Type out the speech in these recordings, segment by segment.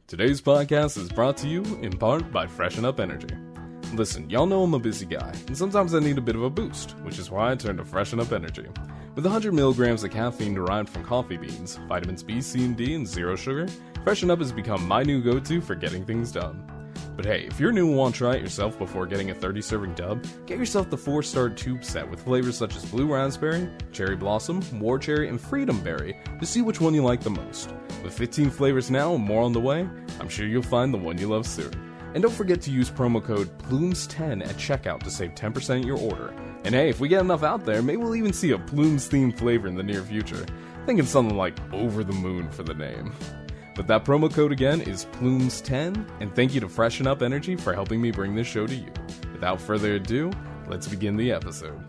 Today's podcast is brought to you in part by Freshen Up Energy. Listen, y'all know I'm a busy guy, and sometimes I need a bit of a boost, which is why I turn to Freshen Up Energy. With 100 milligrams of caffeine derived from coffee beans, vitamins B, C, and D, and zero sugar, Freshen Up has become my new go-to for getting things done. But hey, if you're new and want to try it yourself before getting a 30-serving tub, get yourself the 4-star tube set with flavors such as Blue Raspberry, Cherry Blossom, War Cherry, and Freedom Berry to see which one you like the most. With 15 flavors now and more on the way, I'm sure you'll find the one you love soon. And don't forget to use promo code PLUMES10 at checkout to save 10% of your order. And hey, if we get enough out there, maybe we'll even see a Plumes-themed flavor in the near future. Thinking something like Over the Moon for the name. But that promo code again is PLUMES10, and thank you to Freshen Up Energy for helping me bring this show to you. Without further ado, let's begin the episode.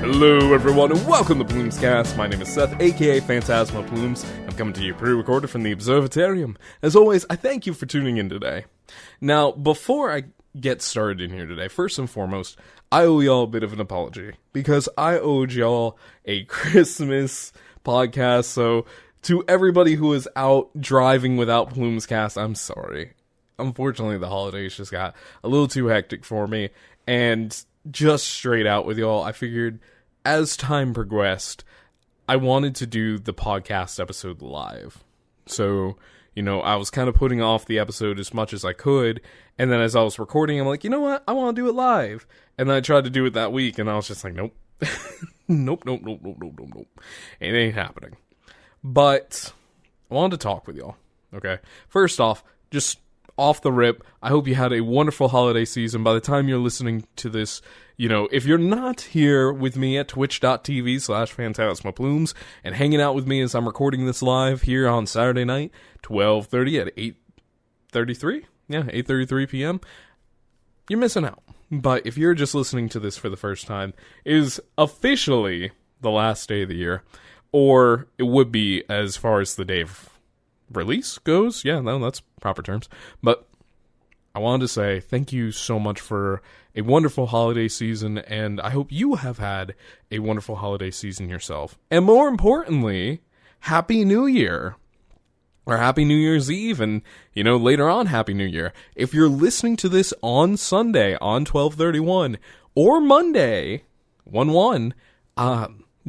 Hello everyone and welcome to PlumesCast. My name is Seth, aka PhantasmaPlumes. I'm coming to you pre-recorded from the Observatarium. As always, I thank you for tuning in today. Now, before I get started in here today, first and foremost, I owe y'all a bit of an apology. Because I owed y'all a Christmas podcast, so to everybody who is out driving without PlumesCast, I'm sorry. Unfortunately, the holidays just got a little too hectic for me, and just straight out with y'all, I figured as time progressed, I wanted to do the podcast episode live. So, I was kind of putting off the episode as much as I could, and then as I was recording, I'm like, you know what, I want to do it live. And then I tried to do it that week, and I was just like, nope. Nope. It ain't happening. But I wanted to talk with y'all, okay? First off, just off the rip, I hope you had a wonderful holiday season. By the time you're listening to this, if you're not here with me at twitch.tv/PhantasmaPlumes and hanging out with me as I'm recording this live here on Saturday night, 12:30 at 8:33? Yeah, 8:33 p.m. You're missing out. But if you're just listening to this for the first time, it is officially the last day of the year. Or it would be as far as the day of release goes. Yeah, no, that's proper terms. But I wanted to say thank you so much for a wonderful holiday season, and I hope you have had a wonderful holiday season yourself. And more importantly, Happy New Year. Or Happy New Year's Eve, and, later on, Happy New Year. If you're listening to this on Sunday, on 12/31, or Monday, 1/1,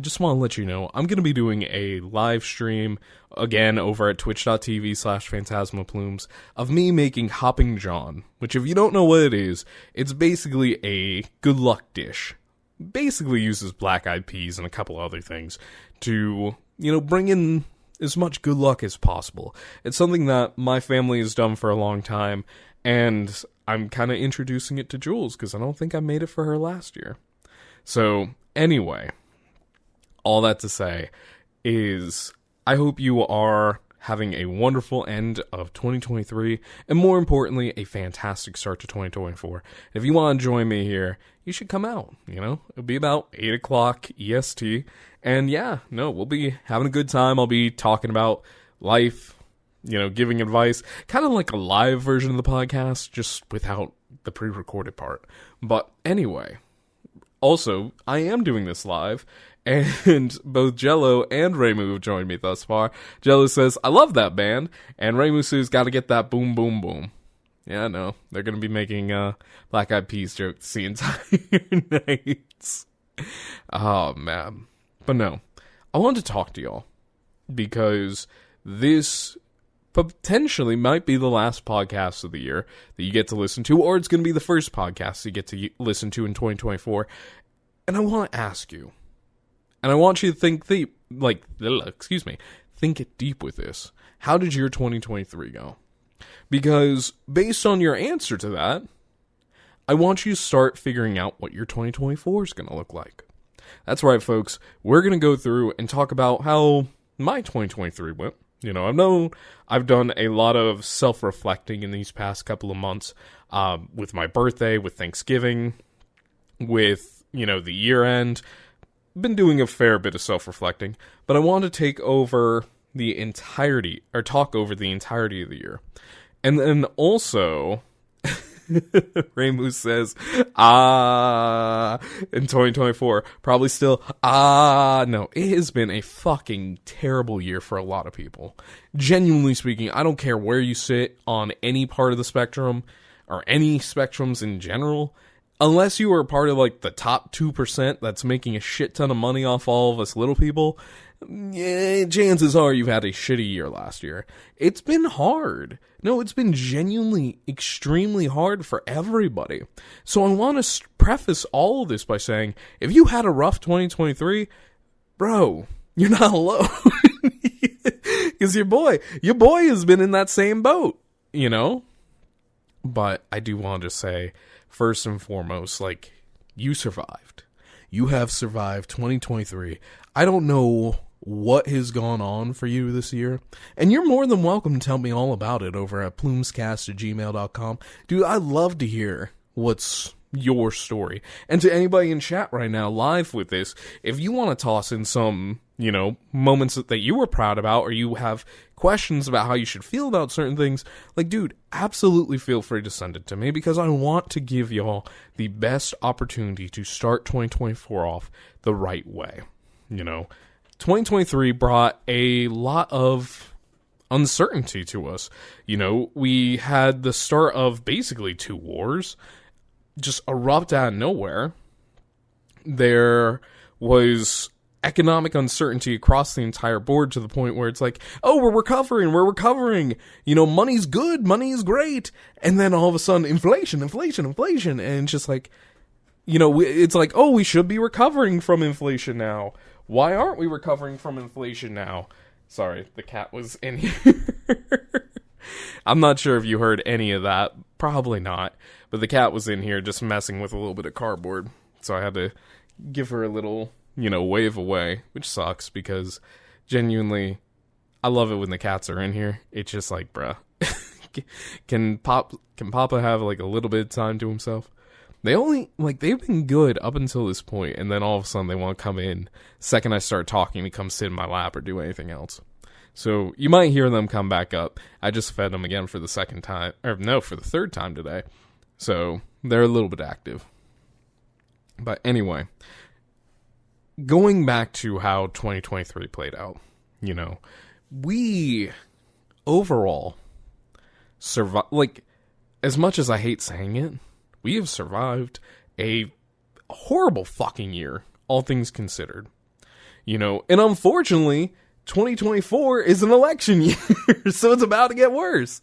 just want to let you know, I'm going to be doing a live stream, again, over at twitch.tv/PhantasmaPlumes, of me making Hopping John, which if you don't know what it is, it's basically a good luck dish. Basically uses black-eyed peas and a couple other things to, bring in as much good luck as possible. It's something that my family has done for a long time, and I'm kind of introducing it to Jules, because I don't think I made it for her last year. So, anyway, all that to say is I hope you are having a wonderful end of 2023, and more importantly, a fantastic start to 2024. If you want to join me here, you should come out, It'll be about 8 o'clock EST, and we'll be having a good time. I'll be talking about life, giving advice, kind of like a live version of the podcast, just without the pre-recorded part. But anyway, also, I am doing this live, and both Jello and Raymu have joined me thus far. Jello says, I love that band, and Raymu says, gotta get that boom, boom, boom. Yeah, no, they're gonna be making Black Eyed Peas jokes the entire night. Oh, man. But no, I wanted to talk to y'all, because this potentially might be the last podcast of the year that you get to listen to, or it's gonna be the first podcast you get to listen to in 2024, and I want to ask you, and I want you to think think it deep with this. How did your 2023 go? Because based on your answer to that, I want you to start figuring out what your 2024 is going to look like. That's right, folks. We're going to go through and talk about how my 2023 went. I've done a lot of self-reflecting in these past couple of months, with my birthday, with Thanksgiving, with, the year end. Been doing a fair bit of self-reflecting, but I want to talk over the entirety of the year. And then also, Rainbow says, in 2024, probably still, no, it has been a fucking terrible year for a lot of people. Genuinely speaking, I don't care where you sit on any part of the spectrum, or any spectrums in general, unless you are part of, the top 2% that's making a shit ton of money off all of us little people, chances are you've had a shitty year last year. It's been hard. No, it's been genuinely extremely hard for everybody. So I want to preface all of this by saying, if you had a rough 2023, bro, you're not alone. Because your boy has been in that same boat, But I do want to say, first and foremost, you survived. You have survived 2023. I don't know what has gone on for you this year, and you're more than welcome to tell me all about it over at PlumesCast@gmail.com. Dude, I love to hear what's your story. And to anybody in chat right now, live with this, if you want to toss in some, moments that you were proud about, or you have questions about how you should feel about certain things, dude, absolutely feel free to send it to me, because I want to give y'all the best opportunity to start 2024 off the right way. 2023 brought a lot of uncertainty to us. We had the start of basically 2 wars just erupt out of nowhere. There was economic uncertainty across the entire board, to the point where it's we're recovering, money's good, money is great, and then all of a sudden, inflation, and it's just we should be recovering from inflation now. Why aren't we recovering from inflation now? Sorry, the cat was in here. I'm not sure if you heard any of that. Probably not. But the cat was in here just messing with a little bit of cardboard. So I had to give her a little, wave away, which sucks, because genuinely, I love it when the cats are in here. It's just bruh. Can Papa have a little bit of time to himself? They only, they've been good up until this point, and then all of a sudden they want to come in. Second I start talking, to come sit in my lap or do anything else. So you might hear them come back up. I just fed them again for the third time today. So they're a little bit active. But anyway, going back to how 2023 played out, we overall survived. As much as I hate saying it, we have survived a horrible fucking year, all things considered. And unfortunately, 2024 is an election year, so it's about to get worse.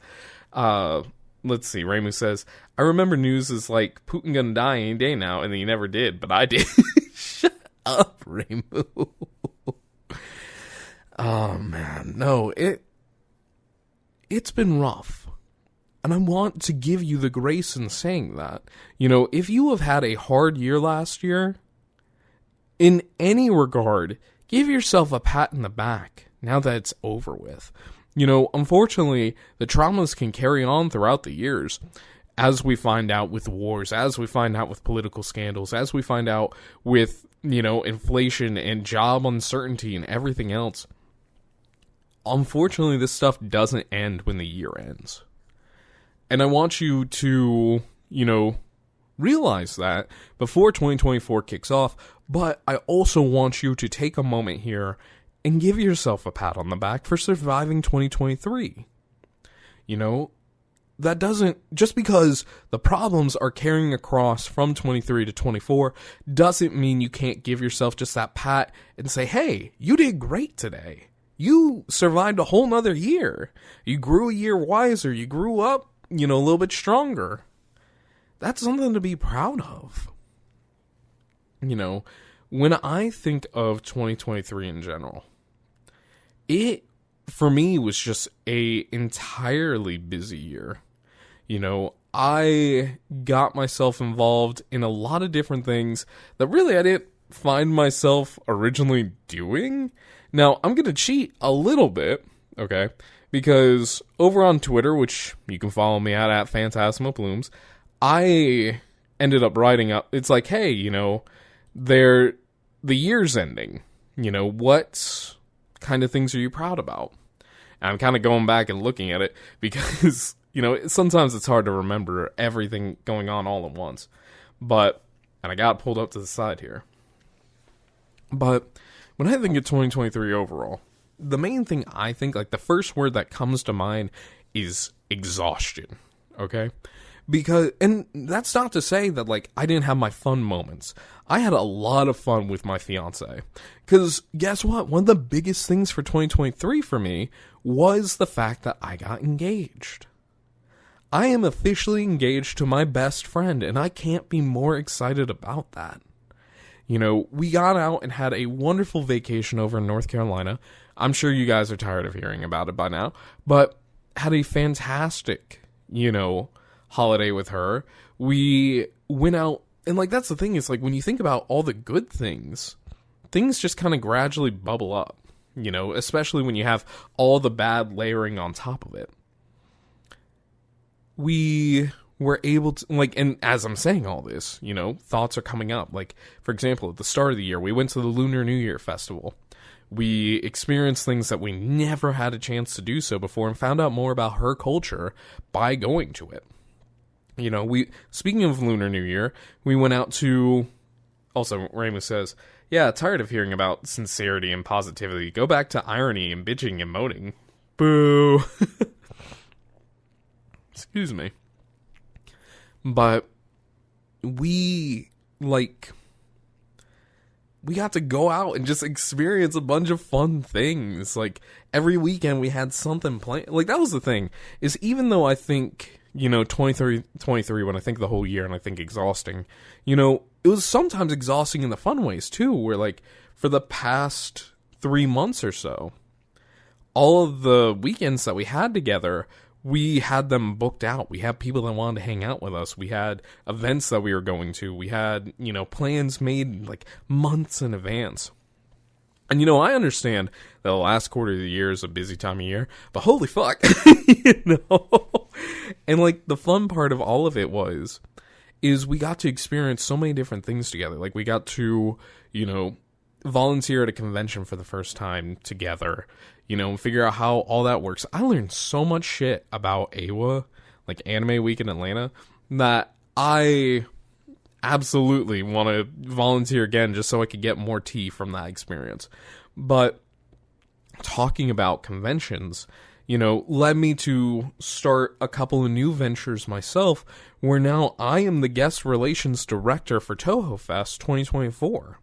Let's see, Ramu says, I remember news is Putin gonna die any day now, and then he never did, but I did. Shut up, Ramu. Oh, man. No, it's been rough. And I want to give you the grace in saying that. If you have had a hard year last year, in any regard, give yourself a pat in the back now that it's over with. Unfortunately, the traumas can carry on throughout the years, as we find out with wars, as we find out with political scandals, as we find out with, inflation and job uncertainty and everything else. Unfortunately, this stuff doesn't end when the year ends. And I want you to, realize that before 2024 kicks off, but I also want you to take a moment here and give yourself a pat on the back for surviving 2023. That doesn't, just because the problems are carrying across from 23 to 24, doesn't mean you can't give yourself just that pat and say, hey, you did great today. You survived a whole nother year. You grew a year wiser. You grew up, a little bit stronger. That's something to be proud of. When I think of 2023 in general, it, for me, was just a entirely busy year. I got myself involved in a lot of different things that really I didn't find myself originally doing. Now, I'm going to cheat a little bit, okay? Because over on Twitter, which you can follow me at PhantasmaPlumes, I ended up writing up, it's like, hey, the year's ending. What kind of things are you proud about? And I'm kind of going back and looking at it because, sometimes it's hard to remember everything going on all at once. And I got pulled up to the side here. But when I think of 2023 overall, the main thing I think, like the first word that comes to mind is exhaustion, okay? And that's not to say that, like, I didn't have my fun moments. I had a lot of fun with my fiance. Because guess what? One of the biggest things for 2023 for me was the fact that I got engaged. I am officially engaged to my best friend, and I can't be more excited about that. We got out and had a wonderful vacation over in North Carolina. I'm sure you guys are tired of hearing about it by now, but had a fantastic, holiday with her. We went out, and like that's the thing, is like when you think about all the good things just kind of gradually bubble up, especially when you have all the bad layering on top of it. We were able to, like, and as I'm saying all this, thoughts are coming up. Like, for example, at the start of the year, we went to the Lunar New Year festival. We experienced things that we never had a chance to do so before and found out more about her culture by going to it. Speaking of Lunar New Year, we went out to, also, Ramus says, yeah, tired of hearing about sincerity and positivity. Go back to irony and bitching and moaning. Boo. Excuse me. But we got to go out and just experience a bunch of fun things. Like, every weekend we had something planned. Like, that was the thing, is even though I think, 23, when I think the whole year and I think exhausting, it was sometimes exhausting in the fun ways too, where like, for the past 3 months or so, all of the weekends that we had together, we had them booked out. We had people that wanted to hang out with us. We had events that we were going to. We had, plans made like months in advance. And, I understand that the last quarter of the year is a busy time of year, but holy fuck, And like the fun part of all of it is we got to experience so many different things together. Like we got to, volunteer at a convention for the first time together, and figure out how all that works. I learned so much shit about AWA, like Anime Week in Atlanta, that I absolutely want to volunteer again just so I could get more tea from that experience. But talking about conventions, led me to start a couple of new ventures myself, where now I am the guest relations director for Toho Fest 2024.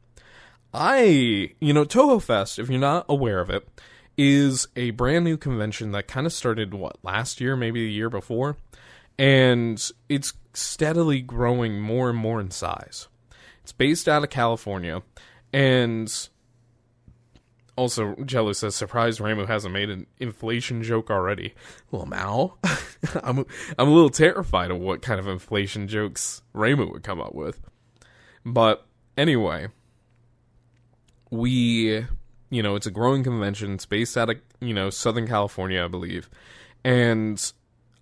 Toho Fest, if you're not aware of it, is a brand new convention that kind of started, last year, maybe the year before, and it's steadily growing more and more in size. It's based out of California, and also, Jello says, surprised Ramu hasn't made an inflation joke already. Well, now, I'm a little terrified of what kind of inflation jokes Ramu would come up with. But, anyway, it's a growing convention. It's based out of, Southern California, I believe. And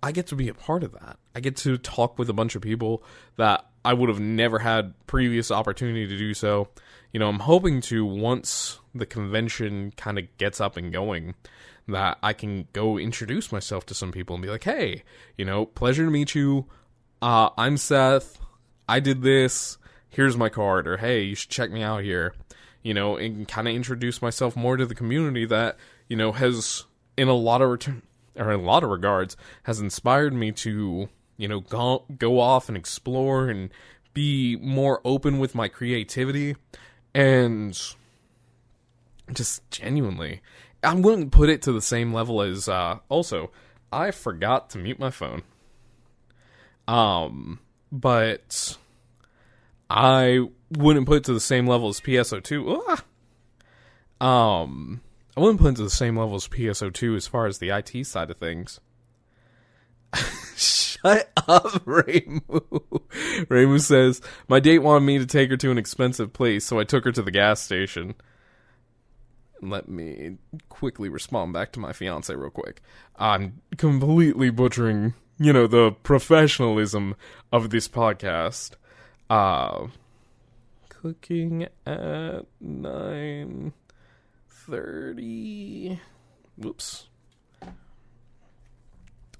I get to be a part of that. I get to talk with a bunch of people that I would have never had previous opportunity to do so. I'm hoping to, once the convention kind of gets up and going, that I can go introduce myself to some people and be like, hey, pleasure to meet you. I'm Seth. I did this. Here's my card. Or, hey, you should check me out here. And kind of introduce myself more to the community that, has, in a lot of regards, has inspired me to, go off and explore and be more open with my creativity. And just genuinely, I wouldn't put it to the same level as, also, I forgot to mute my phone. But I wouldn't put it to the same level as PSO2. I wouldn't put it to the same level as PSO2 as far as the IT side of things. Shut up, Ramu. Ramu says, my date wanted me to take her to an expensive place, so I took her to the gas station. Let me quickly respond back to my fiance real quick. I'm completely butchering, the professionalism of this podcast. Cooking at 9:30. Whoops.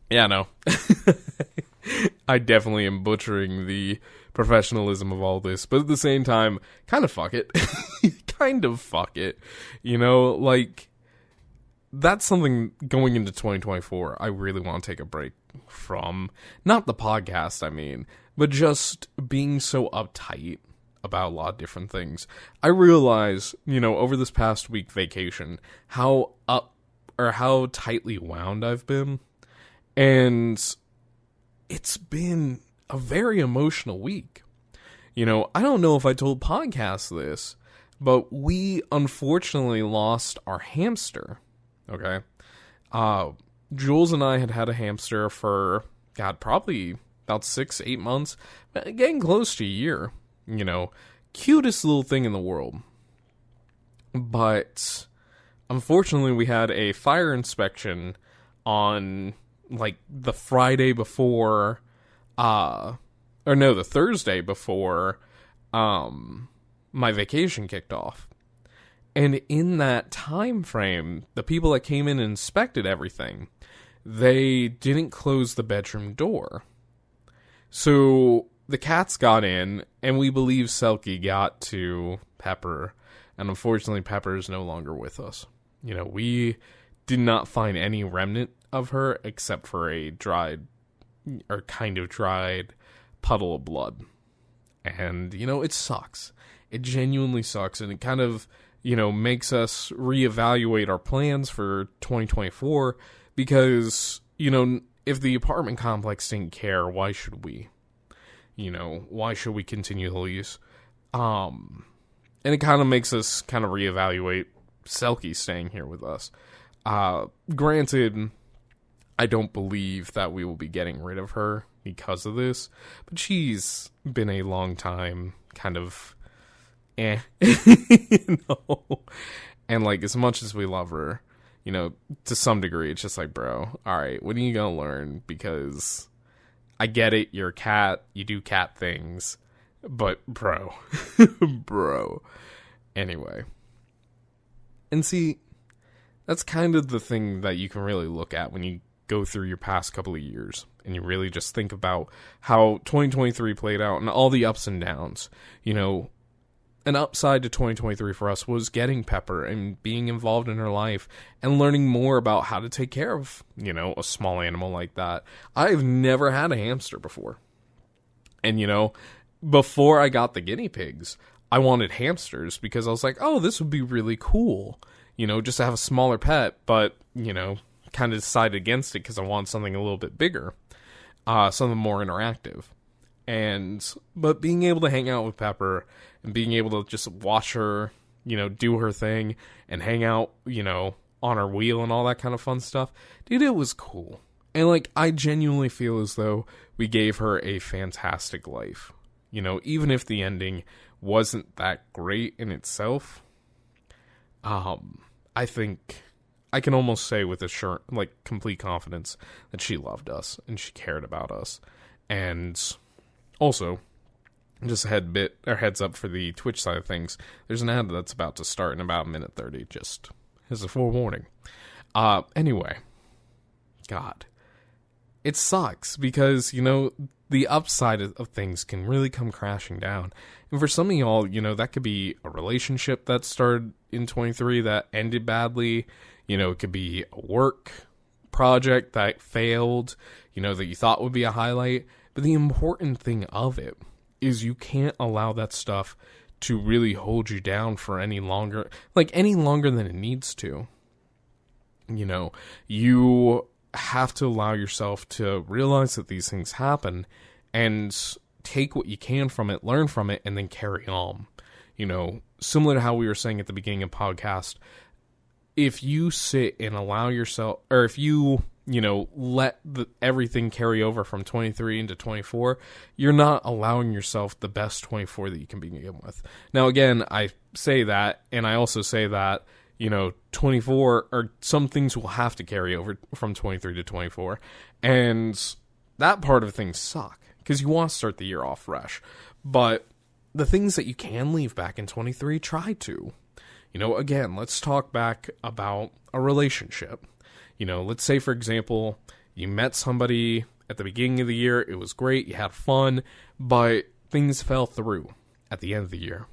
Yeah, no. I definitely am butchering the professionalism of all this, but at the same time, kind of fuck it. Kind of fuck it. That's something going into 2024 I really want to take a break from. Not the podcast, but just being so uptight about a lot of different things. I realize, over this past week vacation, how tightly wound I've been. And it's been a very emotional week. I don't know if I told podcasts this, but we unfortunately lost our hamster. Okay? Jules and I had a hamster for, probably about 6-8 months, getting close to a year. Cutest little thing in the world. But unfortunately, we had a fire inspection on the Friday before, the Thursday before, my vacation kicked off. And in that time frame, the people that came in and inspected everything, they didn't close the bedroom door. So the cats got in, and we believe Selkie got to Pepper, and unfortunately Pepper is no longer with us. We did not find any remnant of her except for a dried puddle of blood. And, it sucks. It genuinely sucks, and it kind of, makes us reevaluate our plans for 2024, because, if the apartment complex didn't care, why should we? Why should we continue the lease? And it kind of makes us kind of reevaluate Selkie staying here with us. Granted, I don't believe that we will be getting rid of her because of this, but she's been a long time kind of And as much as we love her, to some degree, it's just bro, alright, when are you gonna learn? Because I get it, you're a cat, you do cat things, but bro. Anyway. And see, that's kind of the thing that you can really look at when you go through your past couple of years and you really just think about how 2023 played out and all the ups and downs. An upside to 2023 for us was getting Pepper and being involved in her life and learning more about how to take care of, a small animal like that. I've never had a hamster before. And, before I got the guinea pigs, I wanted hamsters because I was like, oh, this would be really cool. Just to have a smaller pet, but, kind of decided against it because I want something a little bit bigger, something more interactive. But being able to hang out with Pepper and being able to just watch her, do her thing and hang out, on her wheel and all that kind of fun stuff, dude, it was cool. And I genuinely feel as though we gave her a fantastic life. Even if the ending wasn't that great in itself, I think I can almost say with complete confidence that she loved us and she cared about us. And also, just a heads up for the Twitch side of things, there's an ad that's about to start in about 1:30, just as a forewarning. Anyway, God, it sucks because, the upside of things can really come crashing down. And for some of y'all, that could be a relationship that started in 23 that ended badly. It could be a work project that failed, that you thought would be a highlight. But the important thing of it is you can't allow that stuff to really hold you down for any longer than it needs to. You have to allow yourself to realize that these things happen and take what you can from it, learn from it, and then carry on. Similar to how we were saying at the beginning of the podcast, if you sit and allow yourself, or if you let everything carry over from 23 into 24, you're not allowing yourself the best 24 that you can begin with. Now, again, I say that, and I also say that, 24, or some things will have to carry over from 23 to 24. And that part of things suck, because you want to start the year off fresh. But the things that you can leave back in 23, try to. Again, let's talk back about a relationship. Let's say, for example, you met somebody at the beginning of the year, it was great, you had fun, but things fell through at the end of the year,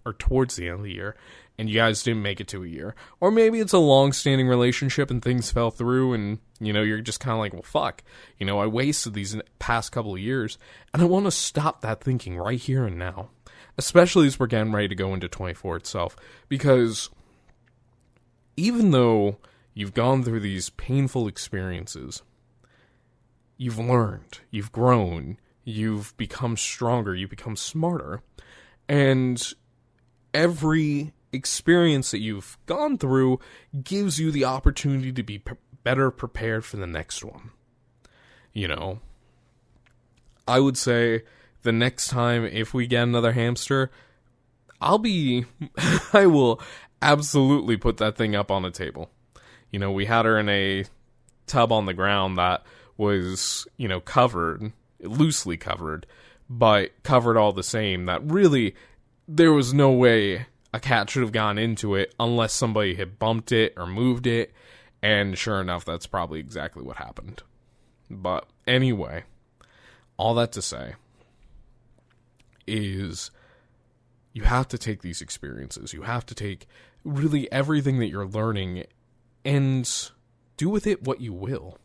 or towards the end of the year, and you guys didn't make it to a year. Or maybe it's a long-standing relationship and things fell through, and, you're just kind of like, well, fuck. I wasted these past couple of years, and I want to stop that thinking right here and now. Especially as we're getting ready to go into 24 itself. Because even though you've gone through these painful experiences, you've learned, you've grown, you've become stronger, you've become smarter. And every experience that you've gone through gives you the opportunity to be better prepared for the next one. I would say the next time, if we get another hamster, I will absolutely put that thing up on a table. We had her in a tub on the ground that was, covered, loosely covered, but covered all the same, that really, there was no way a cat should have gone into it unless somebody had bumped it or moved it, and sure enough, that's probably exactly what happened. But anyway, all that to say is you have to take these experiences. You have to take really everything that you're learning and do with it what you will.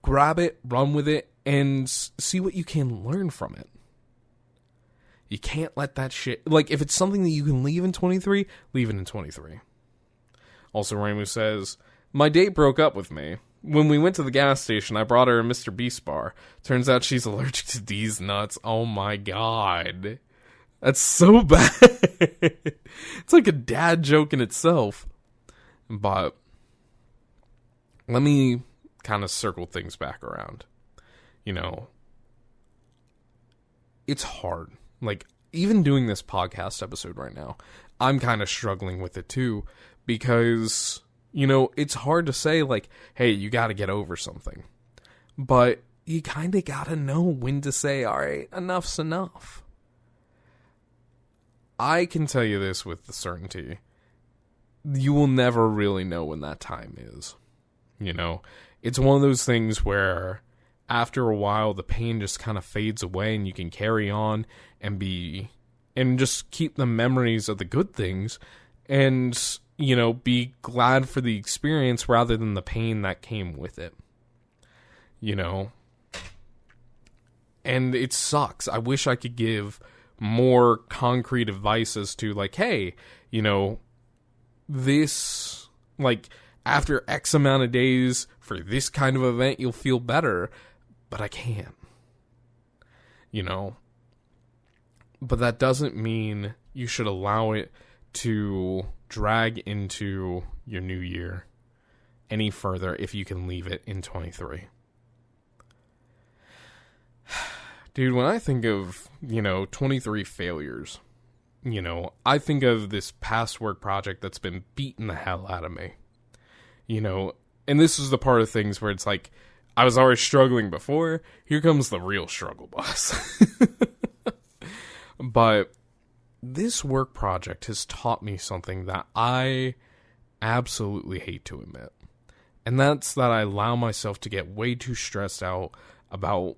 Grab it, run with it, and see what you can learn from it. You can't let that shit... if it's something that you can leave in 23, leave it in 23. Also, Ramu says, my date broke up with me. When we went to the gas station, I brought her a Mr. Beast bar. Turns out she's allergic to these nuts. Oh my god. That's so bad. It's like a dad joke in itself. But let me kind of circle things back around. It's hard. Even doing this podcast episode right now, I'm kind of struggling with it too. Because... it's hard to say, hey, you gotta get over something. But you kind of gotta know when to say, alright, enough's enough. I can tell you this with certainty. You will never really know when that time is. It's one of those things where after a while, the pain just kind of fades away and you can carry on and just keep the memories of the good things and... be glad for the experience rather than the pain that came with it. And it sucks. I wish I could give more concrete advice as to, hey, this, after X amount of days for this kind of event, you'll feel better. But I can't. But that doesn't mean you should allow it to drag into your new year any further if you can leave it in 23. Dude, when I think of, 23 failures, I think of this past work project that's been beating the hell out of me. And this is the part of things where it's I was already struggling before, here comes the real struggle bus. But this work project has taught me something that I absolutely hate to admit. And that's that I allow myself to get way too stressed out about,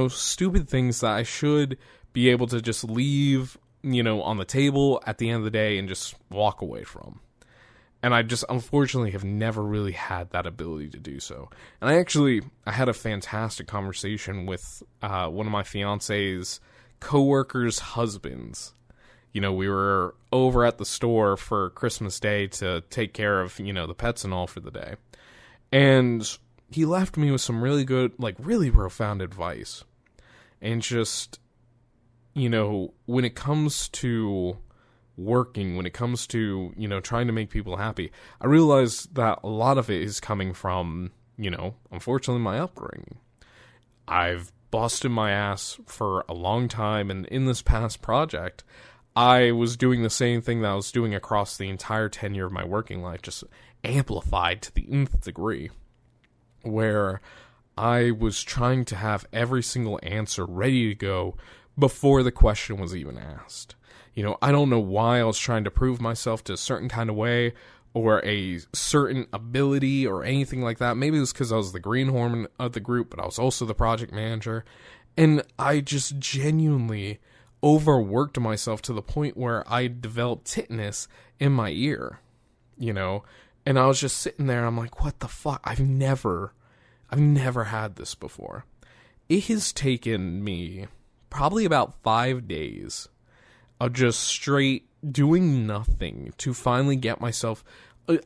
stupid things that I should be able to just leave, on the table at the end of the day and just walk away from. And I just, unfortunately, have never really had that ability to do so. And I had a fantastic conversation with one of my fiance's coworkers' husbands. We were over at the store for Christmas Day to take care of, the pets and all for the day. And he left me with some really good, really profound advice. And just, when it comes to working, when it comes to, trying to make people happy, I realized that a lot of it is coming from, unfortunately, my upbringing. I've busted my ass for a long time, and in this past project, I was doing the same thing that I was doing across the entire tenure of my working life, just amplified to the nth degree, where I was trying to have every single answer ready to go before the question was even asked. I don't know why I was trying to prove myself to a certain kind of way or a certain ability or anything like that. Maybe it was because I was the greenhorn of the group, but I was also the project manager. And I just genuinely overworked myself to the point where I developed tinnitus in my ear, and I was just sitting there and I'm like, what the fuck? I've never had this before. It has taken me probably about 5 days of just straight doing nothing to finally get myself,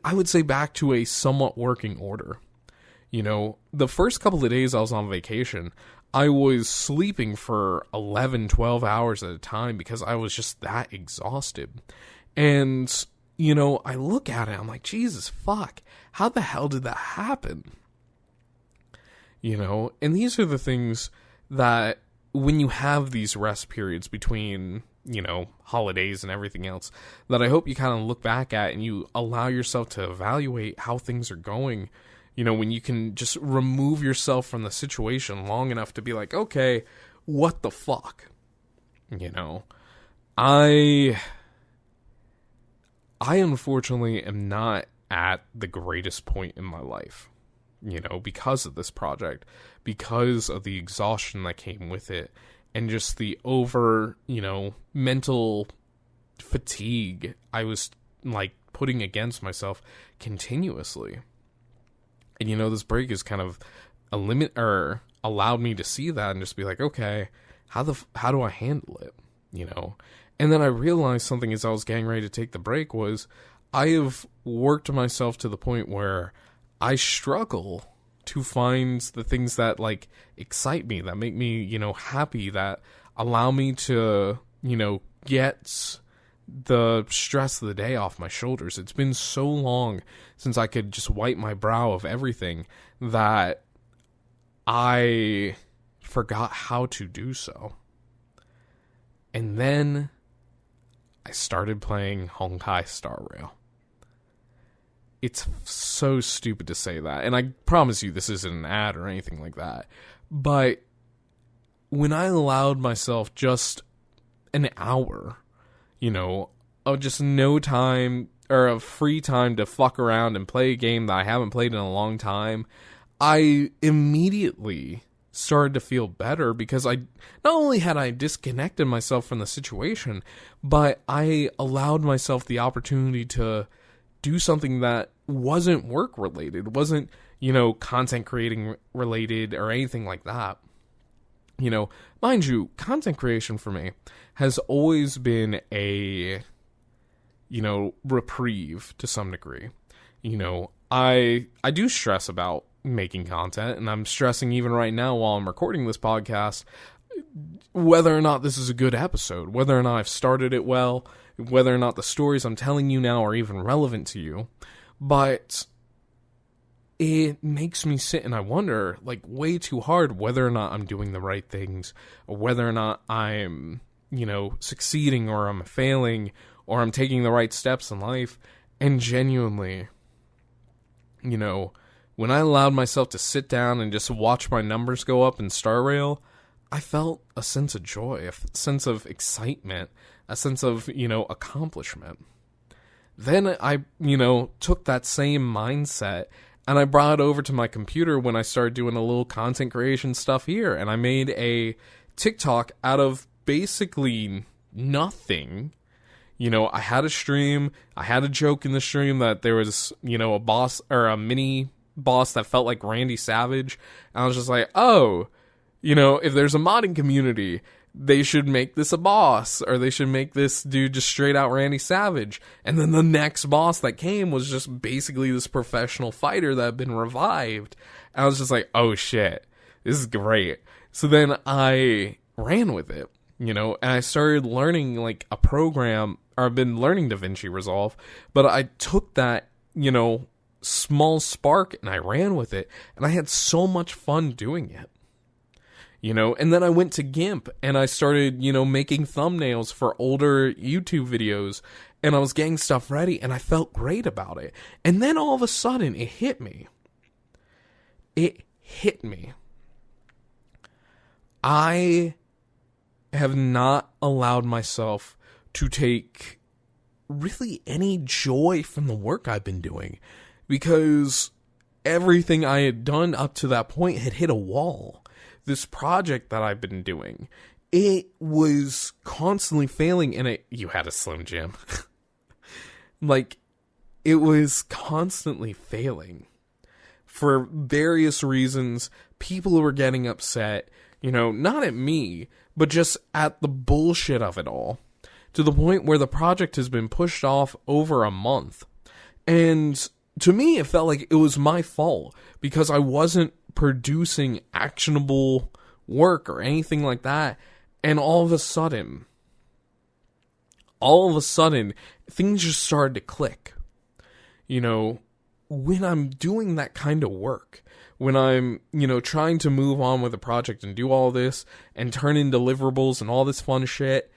I would say, back to a somewhat working order. The first couple of days I was on vacation, I was sleeping for 11, 12 hours at a time because I was just that exhausted. And, I look at it, I'm like, Jesus fuck, how the hell did that happen? And these are the things that when you have these rest periods between, holidays and everything else, that I hope you kind of look back at and you allow yourself to evaluate how things are going. When you can just remove yourself from the situation long enough to be like, okay, what the fuck? I unfortunately am not at the greatest point in my life, because of this project, because of the exhaustion that came with it, and just the over, mental fatigue I was, putting against myself continuously. And, this break is kind of a limit, or allowed me to see that and just be like, okay, how do I handle it? And then I realized something as I was getting ready to take the break was I have worked myself to the point where I struggle to find the things that excite me, that make me, happy, that allow me to, get the stress of the day off my shoulders. It's been so long since I could just wipe my brow of everything that I forgot how to do so. And then I started playing Honkai Star Rail. It's so stupid to say that, and I promise you this isn't an ad or anything like that, but when I allowed myself just an hour, of just no time or of free time to fuck around and play a game that I haven't played in a long time, I immediately started to feel better because not only had I disconnected myself from the situation, but I allowed myself the opportunity to do something that wasn't work related, wasn't, content creating related or anything like that. Mind you, content creation for me has always been a, reprieve to some degree. I do stress about making content, and I'm stressing even right now while I'm recording this podcast whether or not this is a good episode, whether or not I've started it well, whether or not the stories I'm telling you now are even relevant to you. But it makes me sit and I wonder, way too hard, whether or not I'm doing the right things, or whether or not I'm, succeeding, or I'm failing, or I'm taking the right steps in life. And genuinely, when I allowed myself to sit down and just watch my numbers go up in Star Rail, I felt a sense of joy, a sense of excitement, a sense of, accomplishment. Then I, took that same mindset and I brought it over to my computer when I started doing a little content creation stuff here. And I made a TikTok out of basically nothing. I had a stream. I had a joke in the stream that there was, a boss or a mini boss that felt like Randy Savage. And I was just like, oh, if there's a modding community, they should make this a boss, or they should make this dude just straight out Randy Savage. And then the next boss that came was just basically this professional fighter that had been revived. And I was just like, oh shit, this is great. So then I ran with it, and I started learning a program, or I've been learning DaVinci Resolve, but I took that, small spark and I ran with it, and I had so much fun doing it. And then I went to GIMP and I started, making thumbnails for older YouTube videos, and I was getting stuff ready, and I felt great about it. And then all of a sudden, it hit me. I have not allowed myself to take really any joy from the work I've been doing, because everything I had done up to that point had hit a wall. This project that I've been doing, it was constantly failing, and you had a Slim Jim. It was constantly failing. For various reasons, people were getting upset, not at me, but just at the bullshit of it all. To the point where the project has been pushed off over a month. And to me, it felt like it was my fault, because I wasn't producing actionable work or anything like that. And all of a sudden, things just started to click. When I'm doing that kind of work, when I'm, trying to move on with a project and do all this and turn in deliverables and all this fun shit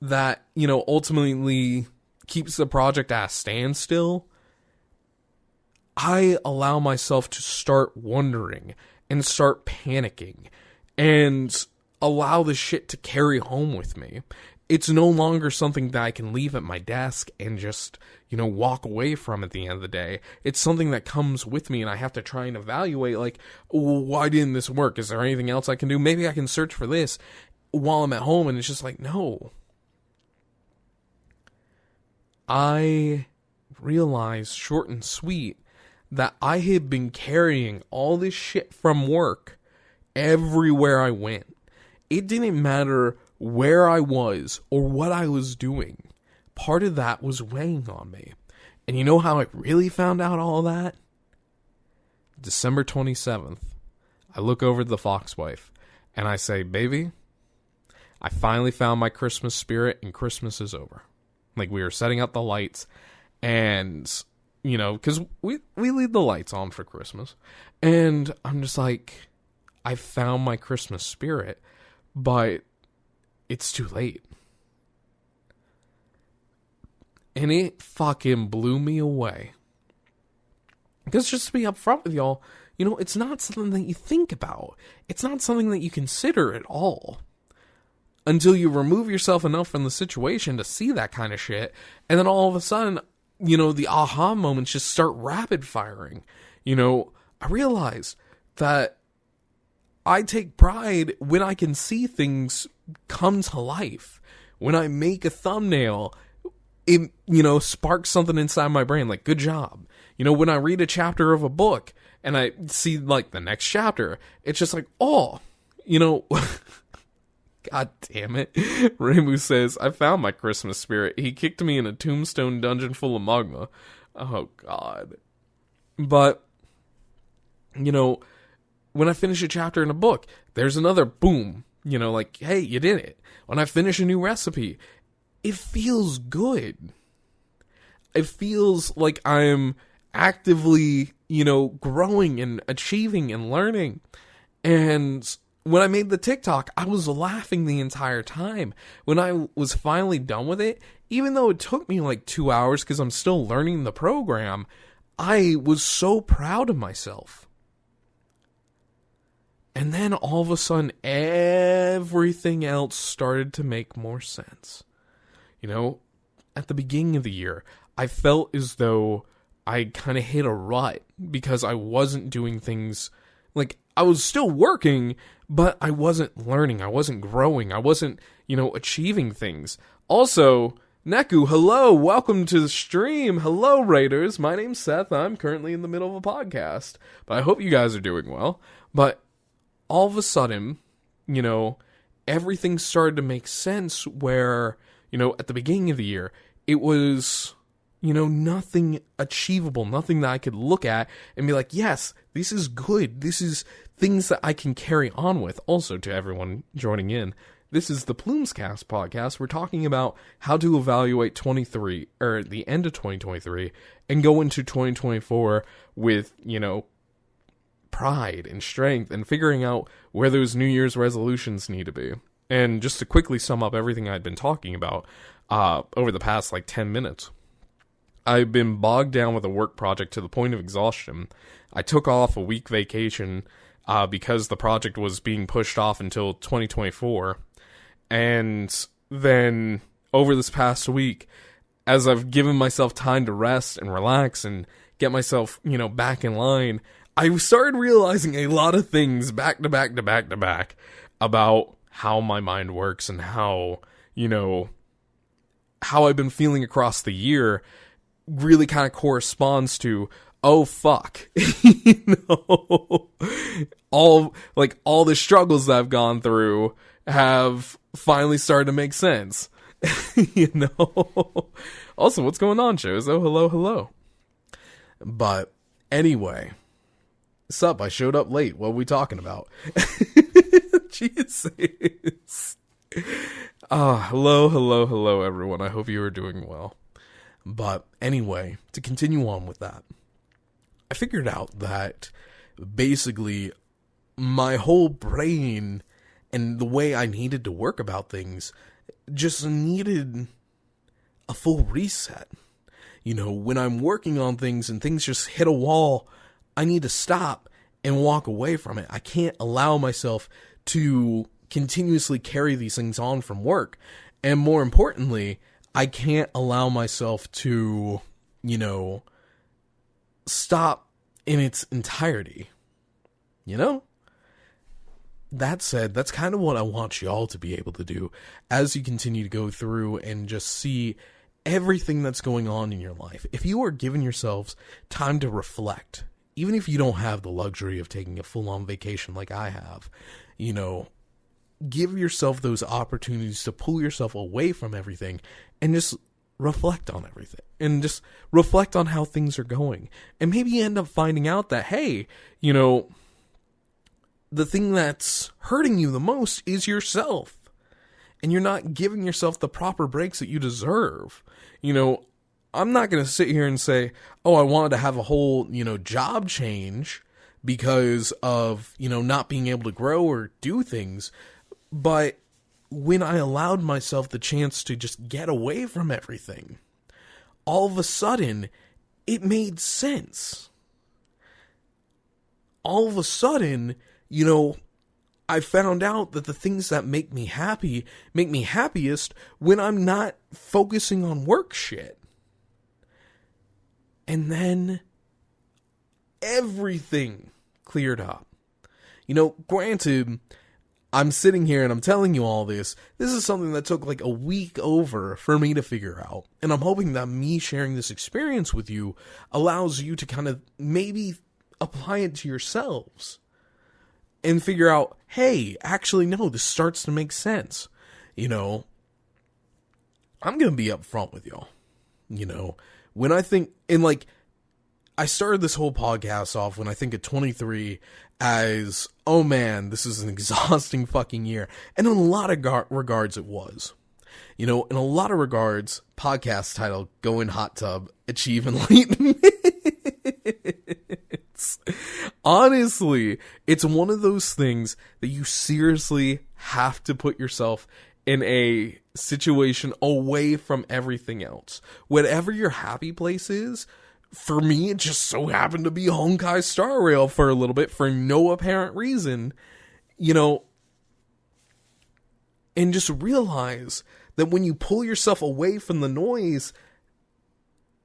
that, ultimately keeps the project at a standstill, I allow myself to start wondering and start panicking and allow the shit to carry home with me. It's no longer something that I can leave at my desk and just, walk away from at the end of the day. It's something that comes with me, and I have to try and evaluate, why didn't this work? Is there anything else I can do? Maybe I can search for this while I'm at home, and it's just no. I realized, short and sweet, that I had been carrying all this shit from work everywhere I went. It didn't matter where I was or what I was doing. Part of that was weighing on me. And you know how I really found out all that? December 27th, I look over at the Fox wife and I say, baby, I finally found my Christmas spirit, and Christmas is over. We were setting up the lights, and, because we leave the lights on for Christmas. And I'm just like, I found my Christmas spirit, but it's too late. And it fucking blew me away. Because just to be upfront with y'all, it's not something that you think about. It's not something that you consider at all. Until you remove yourself enough from the situation to see that kind of shit. And then all of a sudden, the aha moments just start rapid firing. I realized that I take pride when I can see things come to life. When I make a thumbnail, it, sparks something inside my brain, good job. When I read a chapter of a book and I see, the next chapter, it's just God damn it. Ramu says, I found my Christmas spirit. He kicked me in a tombstone dungeon full of magma. Oh, God. But, when I finish a chapter in a book, there's another boom. Hey, you did it. When I finish a new recipe, it feels good. It feels like I'm actively, growing and achieving and learning. And when I made the TikTok, I was laughing the entire time. When I was finally done with it, even though it took me 2 hours because I'm still learning the program, I was so proud of myself. And then all of a sudden, everything else started to make more sense. At the beginning of the year, I felt as though I kind of hit a rut because I wasn't doing things, I was still working, but I wasn't learning, I wasn't growing, I wasn't, achieving things. Also, Neku, hello, welcome to the stream. Hello, Raiders. My name's Seth. I'm currently in the middle of a podcast, but I hope you guys are doing well. But all of a sudden, everything started to make sense where, at the beginning of the year, it was, nothing achievable, nothing that I could look at and be like, yes, this is good. This is things that I can carry on with. Also, to everyone joining in, this is the PlumesCast podcast. We're talking about how to evaluate the end of 2023 and go into 2024 with, pride and strength and figuring out where those New Year's resolutions need to be. And just to quickly sum up everything I'd been talking about over the past 10 minutes, I've been bogged down with a work project to the point of exhaustion. I took off a week vacation because the project was being pushed off until 2024. And then over this past week, as I've given myself time to rest and relax and get myself, back in line, I started realizing a lot of things back to back to back to back about how my mind works and how, how I've been feeling across the year really kind of corresponds to, oh fuck, all the struggles that I've gone through have finally started to make sense. Also, what's going on, shows? Oh, hello. But anyway, sup, I showed up late. What are we talking about? Jesus. Hello, everyone. I hope you are doing well. But anyway, to continue on with that, I figured out that basically my whole brain and the way I needed to work about things just needed a full reset. When I'm working on things and things just hit a wall, I need to stop and walk away from it. I can't allow myself to continuously carry these things on from work. And more importantly, I can't allow myself to, stop in its entirety. That said, that's kind of what I want y'all to be able to do as you continue to go through and just see everything that's going on in your life. If you are giving yourselves time to reflect, even if you don't have the luxury of taking a full-on vacation like I have, give yourself those opportunities to pull yourself away from everything and just reflect on everything and just reflect on how things are going. And maybe you end up finding out that, hey, the thing that's hurting you the most is yourself. And you're not giving yourself the proper breaks that you deserve. I'm not going to sit here and say, oh, I wanted to have a whole, job change because of, not being able to grow or do things. But when I allowed myself the chance to just get away from everything, all of a sudden, it made sense. All of a sudden, I found out that the things that make me happy make me happiest when I'm not focusing on work shit. And then everything cleared up. Granted, I'm sitting here and I'm telling you all this. This is something that took a week over for me to figure out. And I'm hoping that me sharing this experience with you allows you to kind of maybe apply it to yourselves. And figure out, hey, actually, no, this starts to make sense. I'm going to be upfront with y'all. When I think, I started this whole podcast off when I think of 23 as, oh man, this is an exhausting fucking year. And in a lot of regards, it was. In a lot of regards, podcast title, Go in Hot Tub, Achieve Enlightenment. Honestly, it's one of those things that you seriously have to put yourself in a situation away from everything else. Whatever your happy place is, for me, it just so happened to be Honkai Star Rail for a little bit for no apparent reason, and just realize that when you pull yourself away from the noise,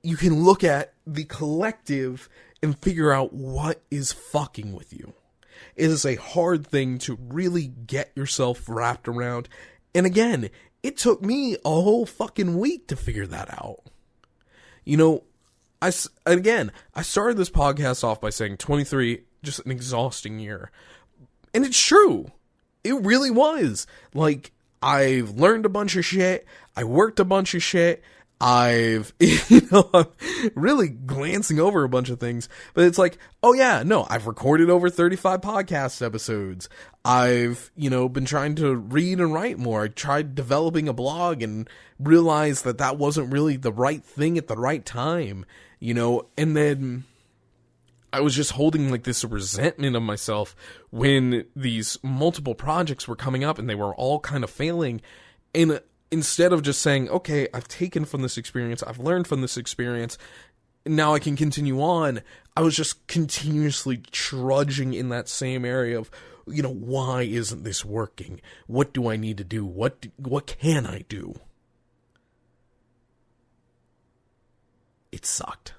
you can look at the collective and figure out what is fucking with you. It is a hard thing to really get yourself wrapped around. And again, it took me a whole fucking week to figure that out. I started this podcast off by saying 23, just an exhausting year. And it's true. It really was. I've learned a bunch of shit. I worked a bunch of shit. I'm really glancing over a bunch of things, but it's oh yeah, no, I've recorded over 35 podcast episodes. I've, been trying to read and write more. I tried developing a blog and realized that wasn't really the right thing at the right time, and then I was just holding like this resentment of myself when these multiple projects were coming up and they were all kind of failing. And instead of just saying, okay, I've taken from this experience, I've learned from this experience, now I can continue on, I was just continuously trudging in that same area of, why isn't this working? What do I need to do? What can I do? It sucked.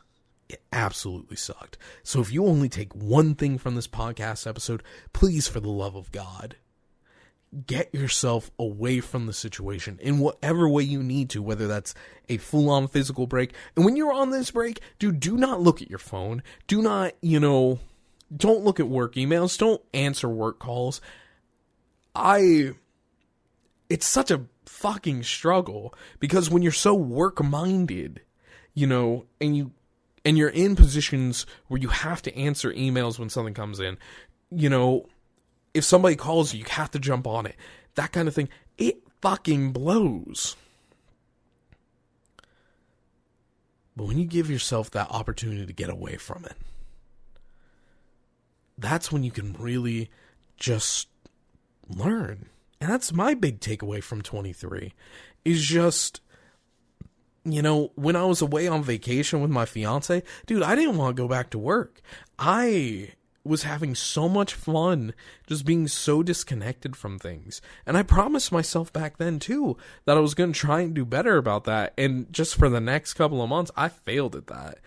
It absolutely sucked. So if you only take one thing from this podcast episode, please, for the love of God, get yourself away from the situation in whatever way you need to, whether that's a full-on physical break. And when you're on this break, dude, do not look at your phone. Do not, don't look at work emails. Don't answer work calls. It's such a fucking struggle because when you're so work-minded, and you're in positions where you have to answer emails when something comes in, if somebody calls you, you have to jump on it. That kind of thing. It fucking blows. But when you give yourself that opportunity to get away from it, that's when you can really just learn. And that's my big takeaway from 23, is just, when I was away on vacation with my fiance, dude, I didn't want to go back to work. I was having so much fun just being so disconnected from things. And I promised myself back then, too, that I was going to try and do better about that. And just for the next couple of months, I failed at that,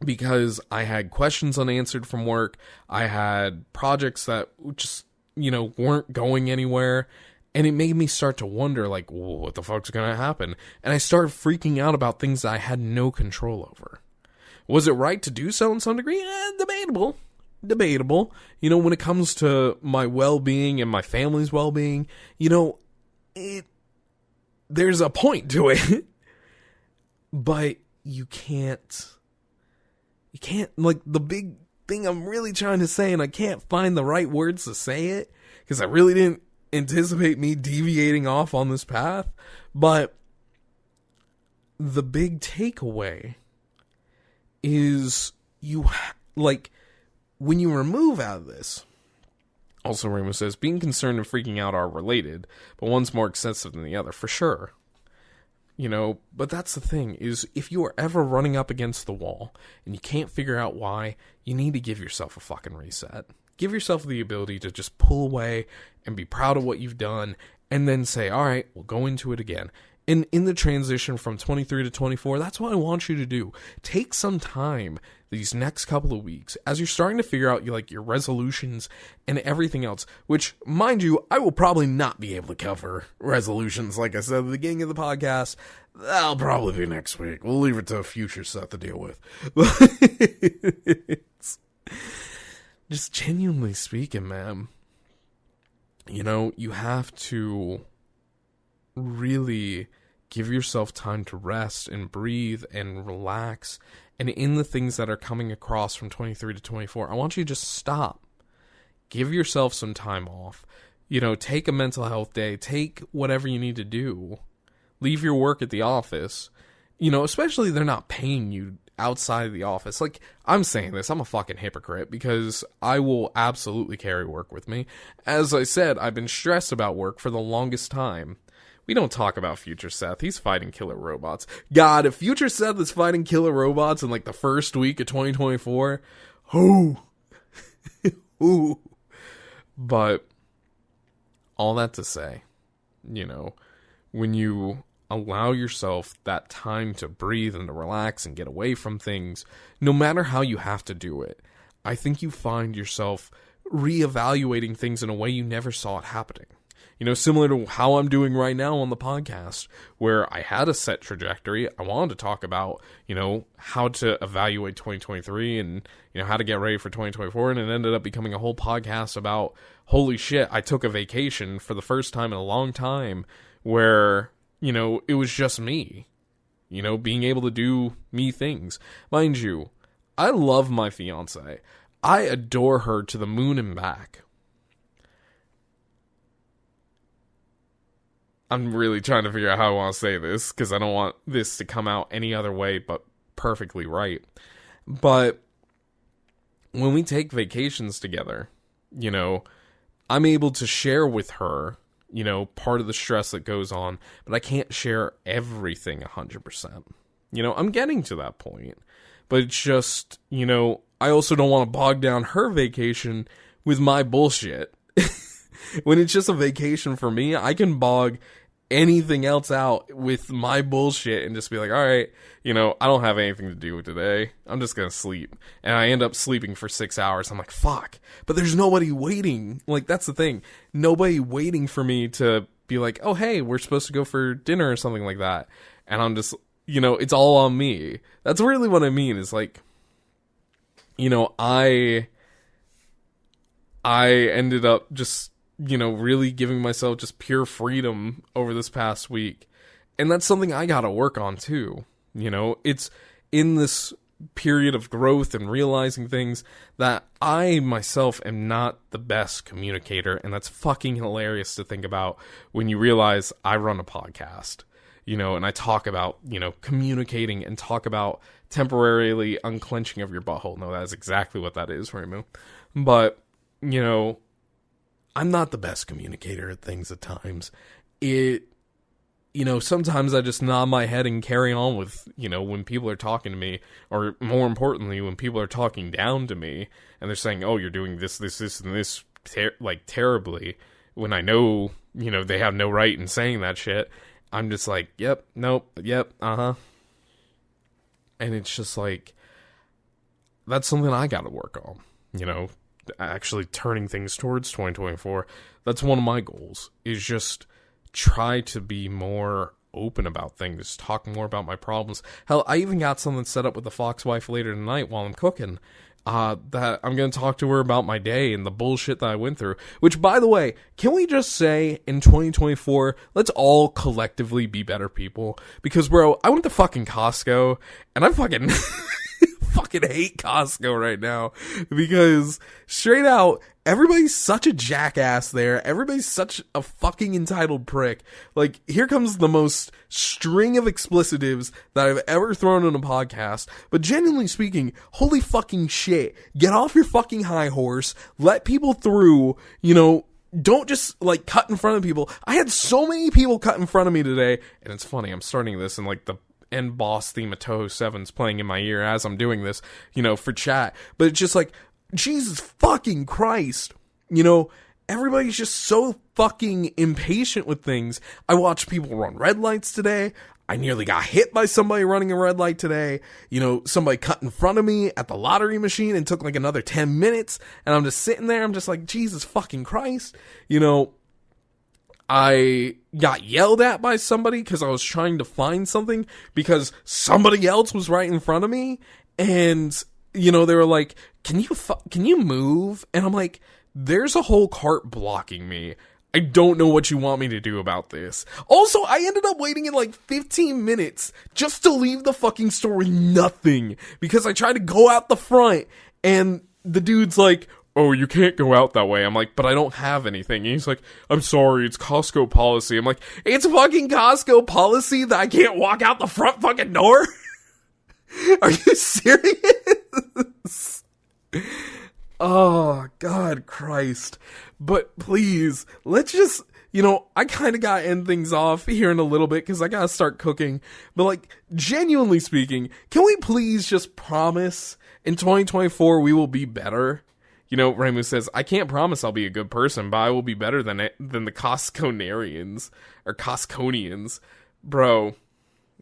because I had questions unanswered from work. I had projects that just, weren't going anywhere. And it made me start to wonder, like, well, what the fuck's going to happen? And I started freaking out about things that I had no control over. Was it right to do so in some degree? Debatable. When it comes to my well-being and my family's well-being, there's a point to it. But you can't, like, the big thing I'm really trying to say, and I can't find the right words to say it, because I really didn't anticipate me deviating off on this path, but the big takeaway is when you remove out of this, also Ramos says, being concerned and freaking out are related, but one's more excessive than the other, for sure. But that's the thing, is if you are ever running up against the wall and you can't figure out why, you need to give yourself a fucking reset. Give yourself the ability to just pull away and be proud of what you've done, and then say, all right, we'll go into it again. And in the transition from 23 to 24, that's what I want you to do. Take some time these next couple of weeks as you're starting to figure out your resolutions and everything else, which, mind you, I will probably not be able to cover resolutions. Like I said at the beginning of the podcast, that'll probably be next week. We'll leave it to a future set to deal with. Just genuinely speaking, man, you have to really give yourself time to rest and breathe and relax. And in the things that are coming across from 23 to 24, I want you to just stop. Give yourself some time off. Take a mental health day. Take whatever you need to do. Leave your work at the office. Especially they're not paying you outside of the office. Like, I'm saying this, I'm a fucking hypocrite because I will absolutely carry work with me. As I said, I've been stressed about work for the longest time. We don't talk about Future Seth. He's fighting killer robots. God, if Future Seth is fighting killer robots in the first week of 2024, who? But all that to say, when you allow yourself that time to breathe and to relax and get away from things, no matter how you have to do it, I think you find yourself reevaluating things in a way you never saw it happening. Similar to how I'm doing right now on the podcast, where I had a set trajectory. I wanted to talk about, how to evaluate 2023 and, how to get ready for 2024. And it ended up becoming a whole podcast about, holy shit, I took a vacation for the first time in a long time where, it was just me, being able to do me things. Mind you, I love my fiance. I adore her to the moon and back. I'm really trying to figure out how I want to say this, because I don't want this to come out any other way but perfectly right. But when we take vacations together, you know, I'm able to share with her, you know, part of the stress that goes on, but I can't share everything 100%. You know, I'm getting to that point. But it's just, you know, I also don't want to bog down her vacation with my bullshit. When it's just a vacation for me, I can bog anything else out with my bullshit and just be like, all right, you know, I don't have anything to do with today. I'm just going to sleep. And I end up sleeping for 6 hours. I'm like, fuck. But there's nobody waiting. Like, that's the thing. Nobody waiting for me to be like, oh, hey, we're supposed to go for dinner or something like that. And I'm just, you know, it's all on me. That's really what I mean is like, you know, I ended up just, you know, really giving myself just pure freedom over this past week. And that's something I gotta work on too. You know, it's in this period of growth and realizing things that I myself am not the best communicator. And that's fucking hilarious to think about when you realize I run a podcast, you know, and I talk about, you know, communicating and talk about temporarily unclenching of your butthole. No, that is exactly what that is, Raymond. But, you know, I'm not the best communicator at things at times. You know, sometimes I just nod my head and carry on with, you know, when people are talking to me, or more importantly, when people are talking down to me, and they're saying, oh, you're doing this, and this, terribly, when I know, you know, they have no right in saying that shit, I'm just like, yep, nope, yep, uh-huh. And it's just like, that's something I gotta work on, you know, actually turning things towards 2024. That's one of my goals, is just try to be more open about things, talk more about my problems. Hell, I even got something set up with the Fox wife later tonight while I'm cooking, that I'm going to talk to her about my day and the bullshit that I went through. Which, by the way, can we just say in 2024, let's all collectively be better people? Because, bro, I went to fucking Costco and I fucking fucking hate Costco right now, because straight out, everybody's such a jackass there. Everybody's such a fucking entitled prick. Like, here comes the most string of explicitives that I've ever thrown in a podcast. But genuinely speaking, holy fucking shit. Get off your fucking high horse. Let people through, you know. Don't just, like, cut in front of people. I had so many people cut in front of me today. And it's funny, I'm starting this in, like, the end boss theme of Toho 7's playing in my ear as I'm doing this, you know, for chat. But it's just like, Jesus fucking Christ. You know, everybody's just so fucking impatient with things. I watched people run red lights today. I nearly got hit by somebody running a red light today. You know, somebody cut in front of me at the lottery machine and took like another 10 minutes. And I'm just sitting there. I'm just like, Jesus fucking Christ. You know, I got yelled at by somebody because I was trying to find something because somebody else was right in front of me. And, you know, they were like, can you move? And I'm like, there's a whole cart blocking me. I don't know what you want me to do about this. Also, I ended up waiting in like 15 minutes just to leave the fucking store with nothing, because I tried to go out the front and the dude's like, oh, you can't go out that way. I'm like, but I don't have anything. And he's like, I'm sorry, it's Costco policy. I'm like, it's fucking Costco policy that I can't walk out the front fucking door? Are you serious? Oh, God Christ. But please, let's just, you know, I kind of got to end things off here in a little bit because I got to start cooking. But, like, genuinely speaking, can we please just promise in 2024 we will be better? You know, Ramu says, I can't promise I'll be a good person, but I will be better than the Costconarians, or Costconians. Bro,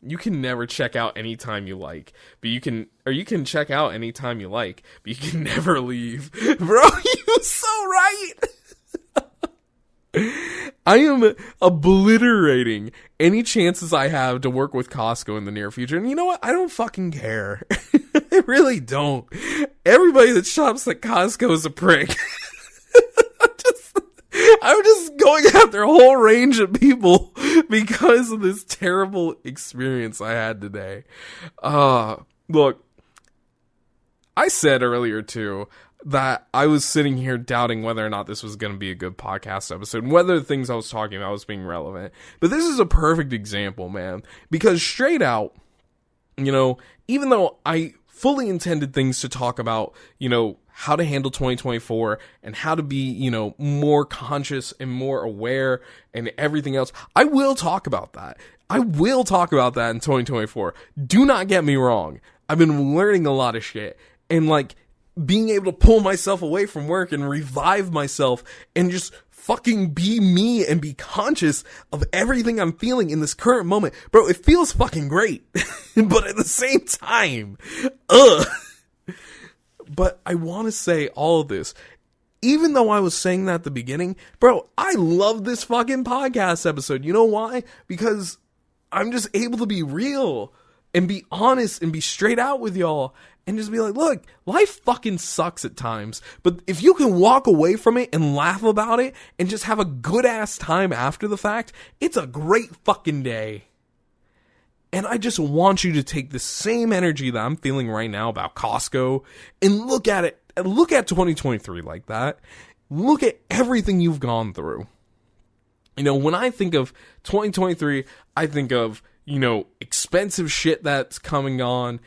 you can never check out anytime you like, but you can check out anytime you like, but you can never leave. Bro, you're so right. I am obliterating any chances I have to work with Costco in the near future. And you know what? I don't fucking care. I really don't. Everybody that shops at Costco is a prick. I'm just going after a whole range of people because of this terrible experience I had today. Look, I said earlier too that I was sitting here doubting whether or not this was going to be a good podcast episode, and whether the things I was talking about was being relevant. But this is a perfect example, man, because straight out, you know, even though I fully intended things to talk about, how to handle 2024 and how to be, more conscious and more aware and everything else. I will talk about that. I will talk about that in 2024. Do not get me wrong. I've been learning a lot of shit, and being able to pull myself away from work and revive myself and just fucking be me and be conscious of everything I'm feeling in this current moment. Bro, it feels fucking great. But at the same time, But I want to say all of this. Even though I was saying that at the beginning, bro, I love this fucking podcast episode. You know why? Because I'm just able to be real and be honest and be straight out with y'all and just be like, look, life fucking sucks at times. But if you can walk away from it and laugh about it and just have a good ass time after the fact, it's a great fucking day. And I just want you to take the same energy that I'm feeling right now about Costco and look at it. Look at 2023 like that. Look at everything you've gone through. When I think of 2023, I think of, expensive shit that's coming on.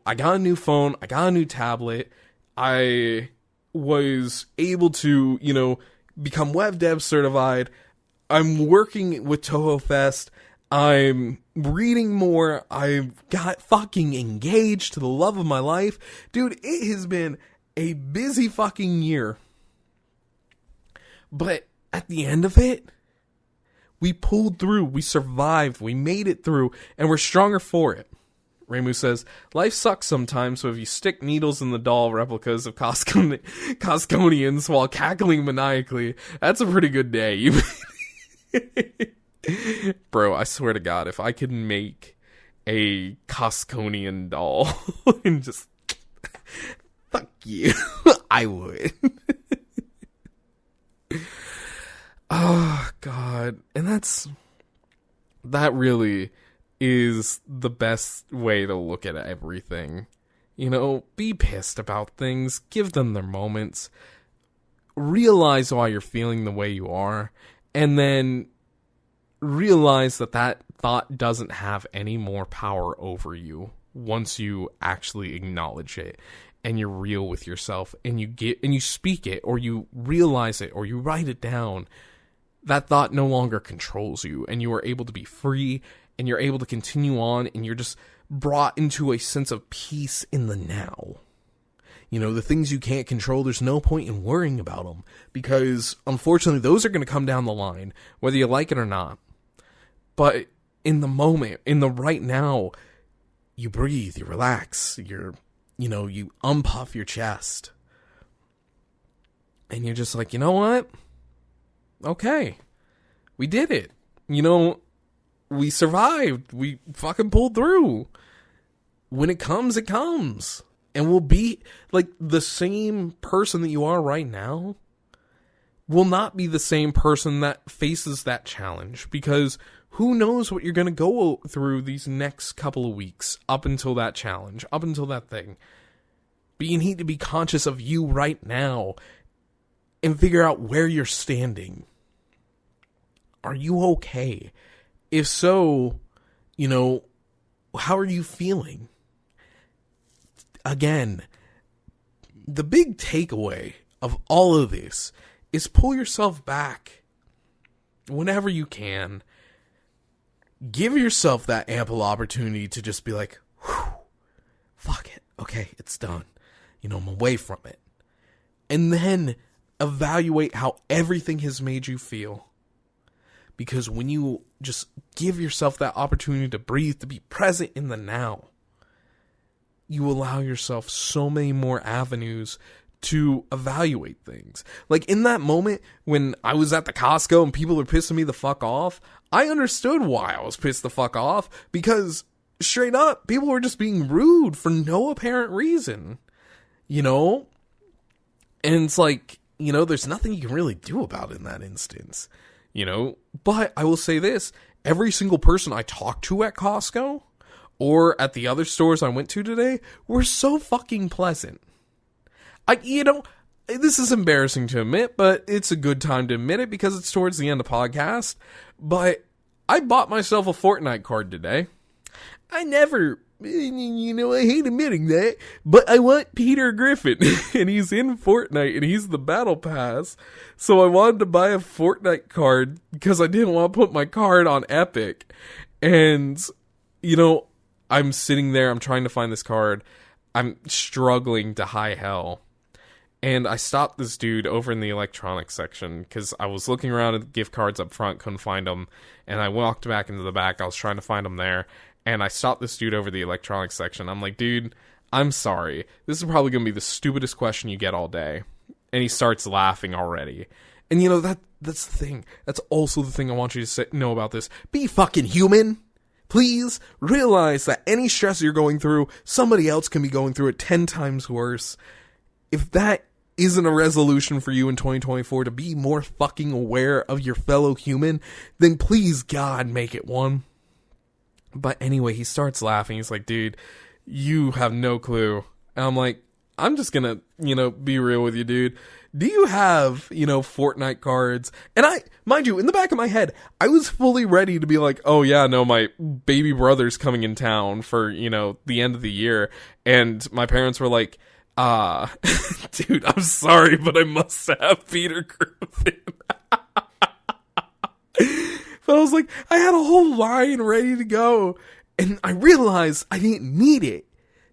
I got a new phone. I got a new tablet. I was able to, become web dev certified. I'm working with Toho Fest. I'm reading more. I've got fucking engaged to the love of my life. Dude, it has been a busy fucking year. But at the end of it, we pulled through. We survived. We made it through. And we're stronger for it. Ramu says, life sucks sometimes, so if you stick needles in the doll replicas of Costconians while cackling maniacally, that's a pretty good day. Bro, I swear to God, if I could make a Costconian doll and just fuck you, I would. Oh, God. And that really is the best way to look at everything. Be pissed about things, give them their moments, realize why you're feeling the way you are, and then realize that thought doesn't have any more power over you once you actually acknowledge it and you're real with yourself and you speak it, or you realize it, or you write it down. That thought no longer controls you, and you are able to be free, and you're able to continue on, and you're just brought into a sense of peace in the now. The things you can't control, there's no point in worrying about them, because unfortunately those are going to come down the line, whether you like it or not. But in the moment, in the right now, you breathe, you relax, you unpuff your chest. And you're just like, you know what? Okay. We did it. We survived. We fucking pulled through. When it comes, it comes. And we'll be, the same person that you are right now will not be the same person that faces that challenge, because who knows what you're going to go through these next couple of weeks up until that challenge, up until that thing. But you need to be conscious of you right now and figure out where you're standing. Are you okay? If so, how are you feeling? Again, the big takeaway of all of this is pull yourself back whenever you can. Give yourself that ample opportunity to just be like, whew, fuck it. Okay, it's done. I'm away from it. And then evaluate how everything has made you feel. Because when you just give yourself that opportunity to breathe, to be present in the now, you allow yourself so many more avenues to evaluate things. In that moment when I was at the Costco and people were pissing me the fuck off, I understood why I was pissed the fuck off, because straight up, people were just being rude for no apparent reason. And it's there's nothing you can really do about it in that instance. But I will say this, every single person I talked to at Costco or at the other stores I went to today were so fucking pleasant. This is embarrassing to admit, but it's a good time to admit it because it's towards the end of the podcast. But I bought myself a Fortnite card today. I never I hate admitting that, but I want Peter Griffin, and he's in Fortnite, and he's the battle pass, so I wanted to buy a Fortnite card, because I didn't want to put my card on Epic, and, I'm sitting there, I'm trying to find this card, I'm struggling to high hell, and I stopped this dude over in the electronics section, because I was looking around at the gift cards up front, couldn't find them, and I walked back into the back, I was trying to find them there, and I stopped this dude over the electronics section. I'm like, dude, I'm sorry. This is probably going to be the stupidest question you get all day. And he starts laughing already. And that's the thing. That's also the thing I want you to know about this. Be fucking human. Please realize that any stress you're going through, somebody else can be going through it 10 times worse. If that isn't a resolution for you in 2024 to be more fucking aware of your fellow human, then please, God, make it one. But anyway, he starts laughing. He's like, dude, you have no clue. And I'm like, I'm just gonna, be real with you, dude. Do you have, Fortnite cards? And mind you, in the back of my head, I was fully ready to be like, oh yeah, no, my baby brother's coming in town for, the end of the year. And my parents were like, dude, I'm sorry, but I must have Peter Griffin. But I was like, I had a whole line ready to go, and I realized I didn't need it.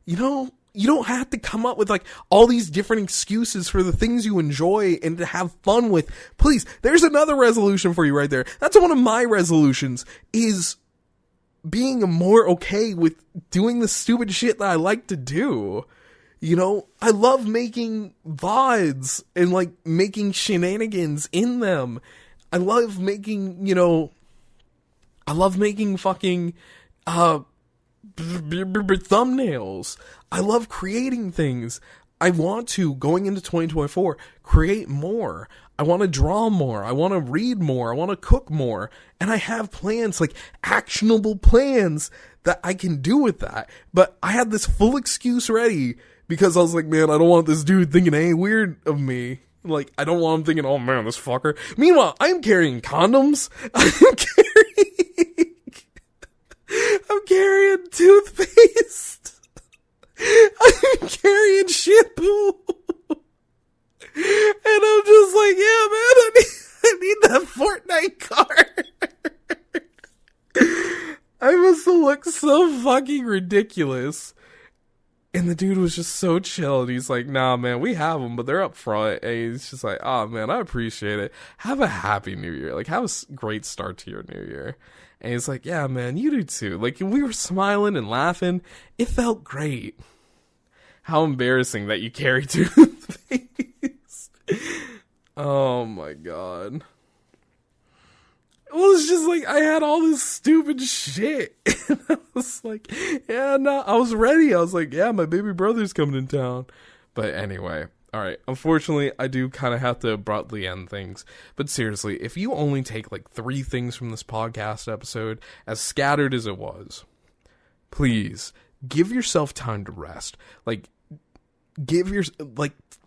You don't have to come up with like all these different excuses for the things you enjoy and to have fun with. Please, there's another resolution for you right there. That's one of my resolutions, is being more okay with doing the stupid shit that I like to do. I love making VODs and like making shenanigans in them. I love making, fucking, thumbnails. I love creating things. I want to, going into 2024, create more. I want to draw more. I want to read more. I want to cook more. And I have plans, like actionable plans that I can do with that. But I had this full excuse ready because I was like, man, I don't want this dude thinking any weird of me. Like, I don't want him thinking, oh man, this fucker. Meanwhile, I'm carrying condoms. I'm carrying toothpaste. I'm carrying shampoo. And I'm just like, yeah, man, I need that Fortnite card. I must have looked so fucking ridiculous. And the dude was just so chill, and he's like, nah, man, we have them, but they're up front. And he's just like, oh, man, I appreciate it. Have a happy new year. Like, have a great start to your new year. And he's like, yeah, man, you do too. Like, we were smiling and laughing. It felt great. How embarrassing that you carry toothpaste. Oh, my God. Well, it's just like, I had all this stupid shit. And I was like, yeah, no, I was ready. I was like, yeah, my baby brother's coming in town. But anyway, alright. Unfortunately, I do kind of have to abruptly end things. But seriously, if you only take like 3 things from this podcast episode, as scattered as it was, please, give yourself time to rest. Like,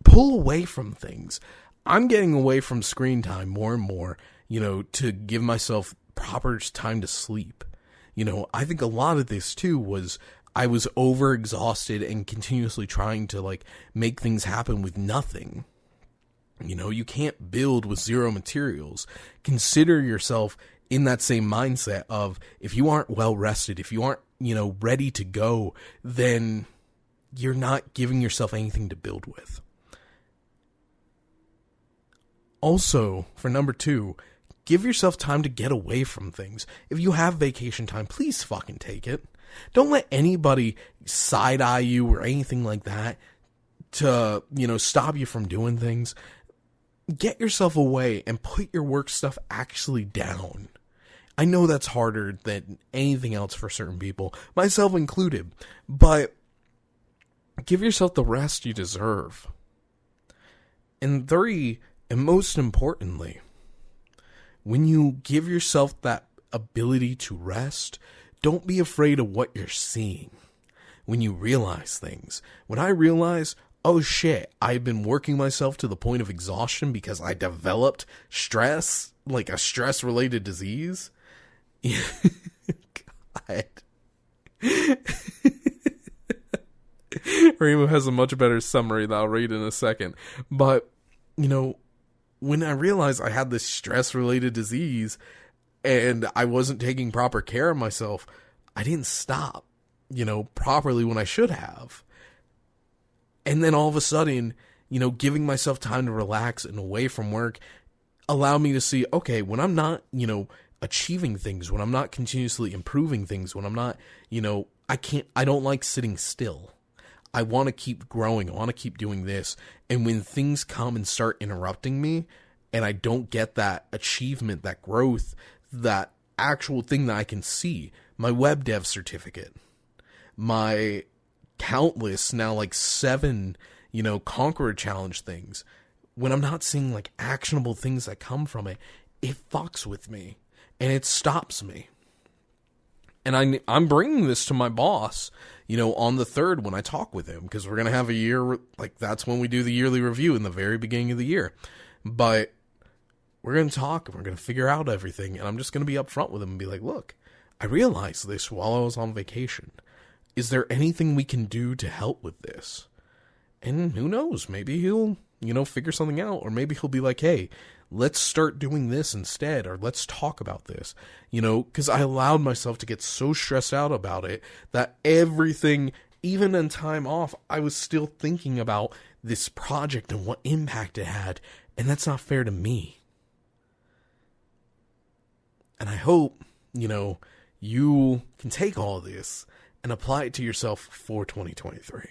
pull away from things. I'm getting away from screen time more and more, to give myself proper time to sleep. I think a lot of this too was I was overexhausted and continuously trying to like make things happen with nothing. You can't build with zero materials. Consider yourself in that same mindset of if you aren't well rested, if you aren't, ready to go, then you're not giving yourself anything to build with. Also, for number 2, give yourself time to get away from things. If you have vacation time, please fucking take it. Don't let anybody side-eye you or anything like that to, stop you from doing things. Get yourself away and put your work stuff actually down. I know that's harder than anything else for certain people, myself included, but give yourself the rest you deserve. And 3, and most importantly, when you give yourself that ability to rest, don't be afraid of what you're seeing. When you realize things. When I realize, oh shit, I've been working myself to the point of exhaustion because I developed stress, like a stress-related disease. God. Remu has a much better summary that I'll read in a second. But, when I realized I had this stress-related disease and I wasn't taking proper care of myself, I didn't stop, properly when I should have. And then all of a sudden, giving myself time to relax and away from work allowed me to see, okay, when I'm not, achieving things, when I'm not continuously improving things, when I'm not, I don't like sitting still. I want to keep growing. I want to keep doing this. And when things come and start interrupting me and I don't get that achievement, that growth, that actual thing that I can see, my web dev certificate, my countless, now like 7, Conqueror Challenge things, when I'm not seeing like actionable things that come from it, it fucks with me and it stops me. And I'm bringing this to my boss, on the 3rd when I talk with him, because we're going to have a year, like that's when we do the yearly review in the very beginning of the year. But we're going to talk and we're going to figure out everything. And I'm just going to be upfront with him and be like, look, I realized this while I was on vacation. Is there anything we can do to help with this? And who knows, maybe he'll, figure something out, or maybe he'll be like, hey, let's start doing this instead, or let's talk about this, because I allowed myself to get so stressed out about it that everything, even in time off, I was still thinking about this project and what impact it had, and that's not fair to me. And I hope, you can take all of this and apply it to yourself for 2023.